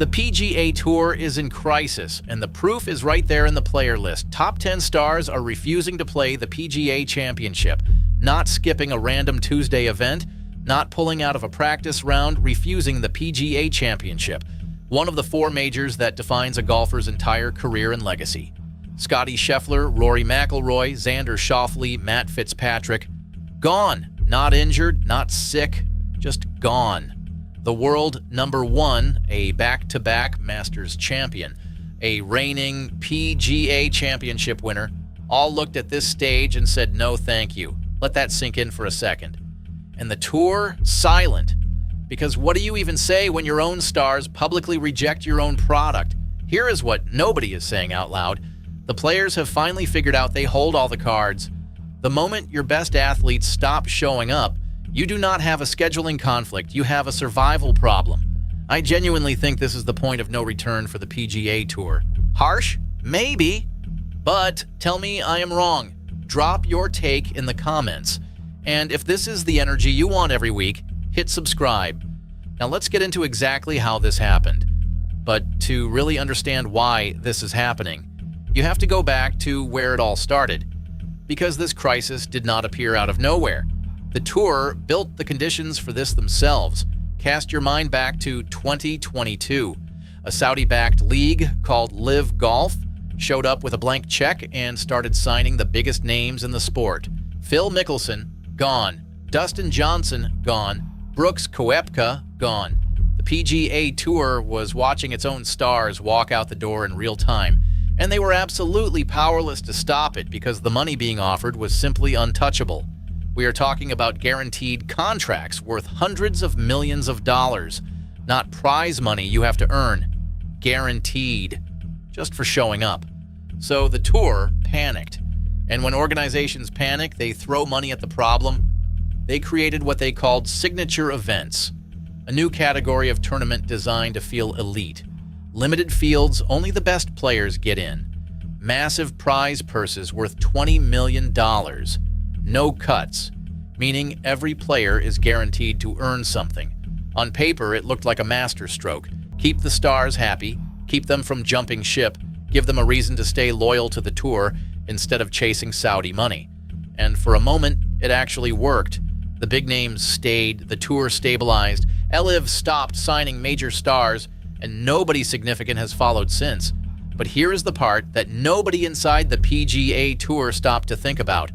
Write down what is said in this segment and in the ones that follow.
The PGA Tour is in crisis, and the proof is right there in the player list. Top 10 stars are refusing to play the PGA Championship, not skipping a random Tuesday event, not pulling out of a practice round, refusing the PGA Championship, one of the four majors that defines a golfer's entire career and legacy. Scottie Scheffler, Rory McIlroy, Xander Schauffele, Matt Fitzpatrick, gone. Not injured, not sick, just gone. The world number one, a back-to-back Masters champion, a reigning PGA Championship winner, all looked at this stage and said, no thank you. Let that sink in for a second. And the tour, silent. Because what do you even say when your own stars publicly reject your own product? Here is what nobody is saying out loud. The players have finally figured out they hold all the cards. The moment your best athletes stop showing up, you do not have a scheduling conflict, you have a survival problem. I genuinely think this is the point of no return for the PGA Tour. Harsh? Maybe. But tell me I am wrong. Drop your take in the comments. And if this is the energy you want every week, hit subscribe. Now let's get into exactly how this happened. But to really understand why this is happening, you have to go back to where it all started. Because this crisis did not appear out of nowhere. The tour built the conditions for this themselves. Cast your mind back to 2022. A Saudi-backed league called LIV Golf showed up with a blank check and started signing the biggest names in the sport. Phil Mickelson, gone. Dustin Johnson, gone. Brooks Koepka, gone. The PGA Tour was watching its own stars walk out the door in real time, and they were absolutely powerless to stop it because the money being offered was simply untouchable. We are talking about guaranteed contracts worth hundreds of millions of dollars, not prize money you have to earn. Guaranteed, just for showing up. So the tour panicked. And when organizations panic, they throw money at the problem. They created what they called signature events, a new category of tournament designed to feel elite. Limited fields, only the best players get in. Massive prize purses worth $20 million. No cuts, meaning every player is guaranteed to earn something. On paper, it looked like a masterstroke. Keep the stars happy, keep them from jumping ship, give them a reason to stay loyal to the tour instead of chasing Saudi money. And for a moment, it actually worked. The big names stayed, the tour stabilized, LIV stopped signing major stars, and nobody significant has followed since. But here is the part that nobody inside the PGA Tour stopped to think about.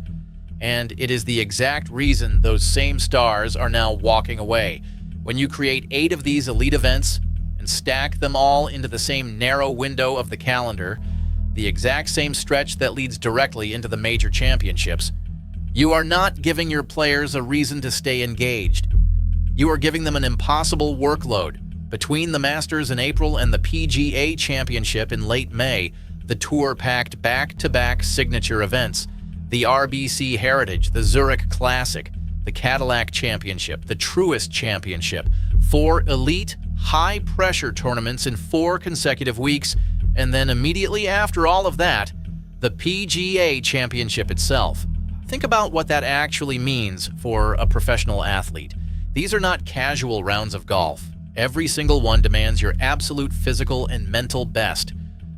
And it is the exact reason those same stars are now walking away. When you create 8 of these elite events and stack them all into the same narrow window of the calendar, the exact same stretch that leads directly into the major championships, you are not giving your players a reason to stay engaged. You are giving them an impossible workload. Between the Masters in April and the PGA Championship in late May, the tour packed back-to-back signature events. The RBC Heritage, the Zurich Classic, the Cadillac Championship, the Truist Championship, 4 elite, high-pressure tournaments in 4 consecutive weeks, and then immediately after all of that, the PGA Championship itself. Think about what that actually means for a professional athlete. These are not casual rounds of golf. Every single one demands your absolute physical and mental best.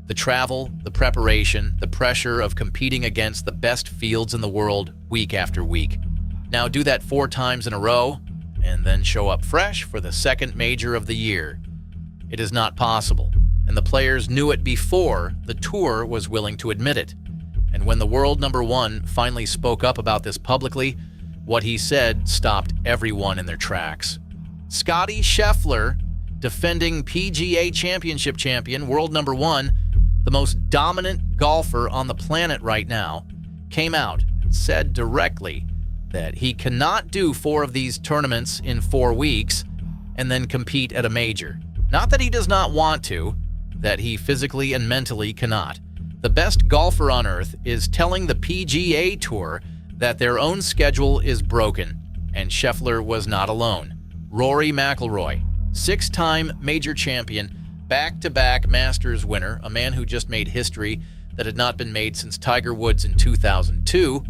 The travel, the preparation, the pressure of competing against the best fields in the world week after week. Now do that 4 times in a row, and then show up fresh for the second major of the year. It is not possible, and the players knew it before the tour was willing to admit it. And when the world number one finally spoke up about this publicly, what he said stopped everyone in their tracks. Scottie Scheffler, defending PGA Championship champion, world number one, the most dominant golfer on the planet right now, came out and said directly that he cannot do 4 of these tournaments in 4 weeks and then compete at a major. Not that he does not want to, that he physically and mentally cannot. The best golfer on earth is telling the PGA Tour that their own schedule is broken, and Scheffler was not alone. Rory McIlroy, 6-time major champion, back-to-back Masters winner, a man who just made history that had not been made since Tiger Woods in 2002,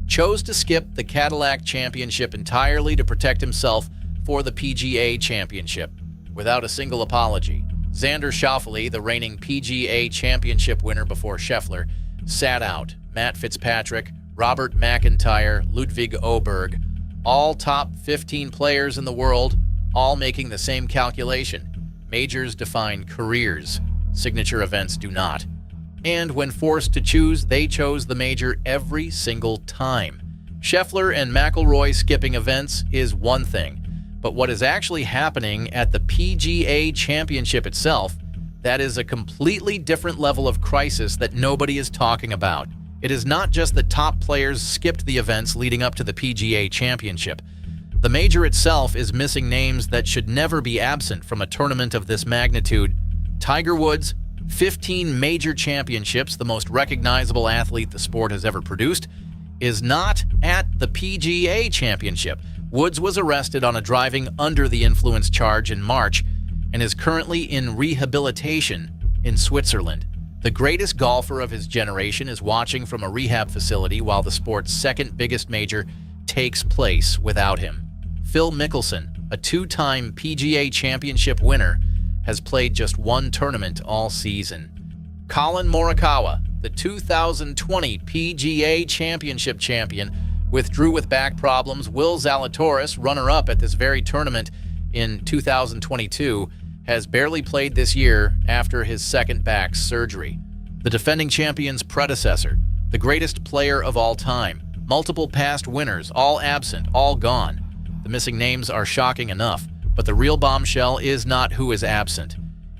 chose to skip the Cadillac Championship entirely to protect himself for the PGA Championship, without a single apology. Xander Schauffele, the reigning PGA Championship winner before Scheffler, sat out. Matt Fitzpatrick, Robert McIntyre, Ludwig Oberg, all top 15 players in the world, all making the same calculation. Majors define careers. Signature events do not. And when forced to choose, they chose the major every single time. Scheffler and McIlroy skipping events is one thing, but what is actually happening at the PGA Championship itself, that is a completely different level of crisis that nobody is talking about. It is not just that top players skipped the events leading up to the PGA Championship. The major itself is missing names that should never be absent from a tournament of this magnitude. Tiger Woods, 15 major championships, the most recognizable athlete the sport has ever produced, is not at the PGA Championship. Woods was arrested on a driving under the influence charge in March and is currently in rehabilitation in Switzerland. The greatest golfer of his generation is watching from a rehab facility while the sport's second biggest major takes place without him. Phil Mickelson, a two-time PGA Championship winner, has played just one tournament all season. Colin Morikawa, the 2020 PGA Championship champion, withdrew with back problems. Will Zalatoris, runner-up at this very tournament in 2022, has barely played this year after his second back surgery. The defending champion's predecessor, the greatest player of all time, multiple past winners, all absent, all gone. The missing names are shocking enough, but the real bombshell is not who is absent.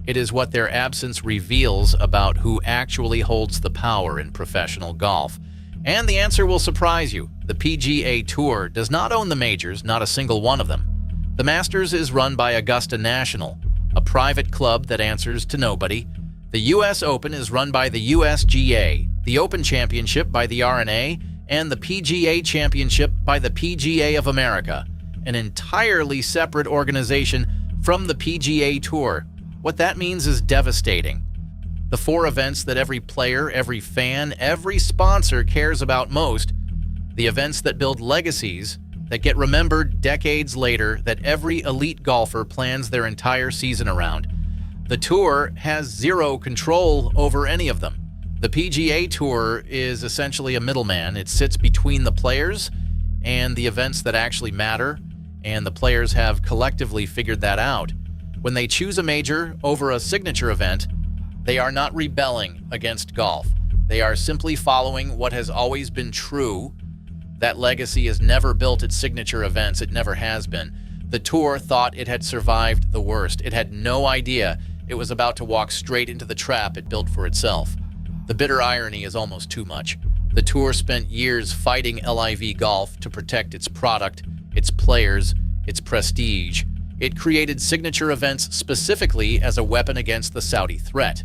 It is what their absence reveals about who actually holds the power in professional golf. And the answer will surprise you. The PGA Tour does not own the majors, not a single one of them. The Masters is run by Augusta National, a private club that answers to nobody. The U.S. Open is run by the USGA, the Open Championship by the R&A, and the PGA Championship by the PGA of America, an entirely separate organization from the PGA Tour. What that means is devastating. The four events that every player, every fan, every sponsor cares about most, the events that build legacies, that get remembered decades later, that every elite golfer plans their entire season around. The Tour has zero control over any of them. The PGA Tour is essentially a middleman. It sits between the players and the events that actually matter, and the players have collectively figured that out. When they choose a major over a signature event, they are not rebelling against golf. They are simply following what has always been true. That legacy is never built at signature events. It never has been. The Tour thought it had survived the worst. It had no idea it was about to walk straight into the trap it built for itself. The bitter irony is almost too much. The Tour spent years fighting LIV Golf to protect its product, its players, its prestige. It created signature events specifically as a weapon against the Saudi threat.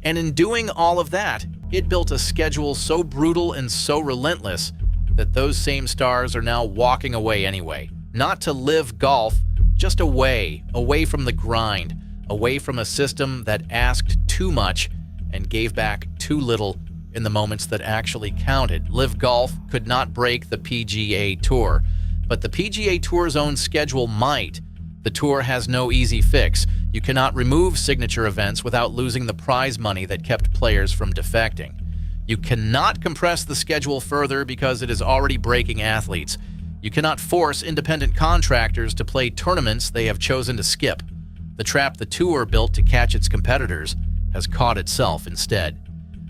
And in doing all of that, it built a schedule so brutal and so relentless that those same stars are now walking away anyway. Not to live golf, just away from the grind, away from a system that asked too much and gave back too little in the moments that actually counted. LIV Golf could not break the PGA Tour, but the PGA Tour's own schedule might. The Tour has no easy fix. You cannot remove signature events without losing the prize money that kept players from defecting. You cannot compress the schedule further because it is already breaking athletes. You cannot force independent contractors to play tournaments they have chosen to skip. The trap the Tour built to catch its competitors has caught itself instead.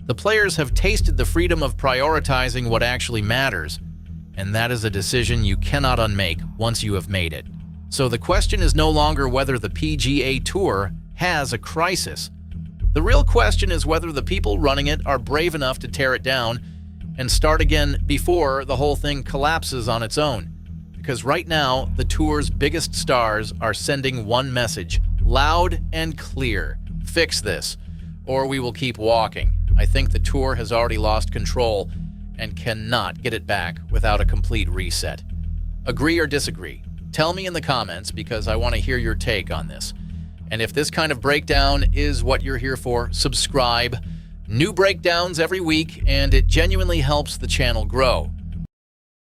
The players have tasted the freedom of prioritizing what actually matters, and that is a decision you cannot unmake once you have made it. So the question is no longer whether the PGA Tour has a crisis. The real question is whether the people running it are brave enough to tear it down and start again before the whole thing collapses on its own. Because right now, the Tour's biggest stars are sending one message, loud and clear: fix this, or we will keep walking. I think the Tour has already lost control and cannot get it back without a complete reset. Agree or disagree? Tell me in the comments because I want to hear your take on this. And if this kind of breakdown is what you're here for, subscribe. New breakdowns every week, and it genuinely helps the channel grow.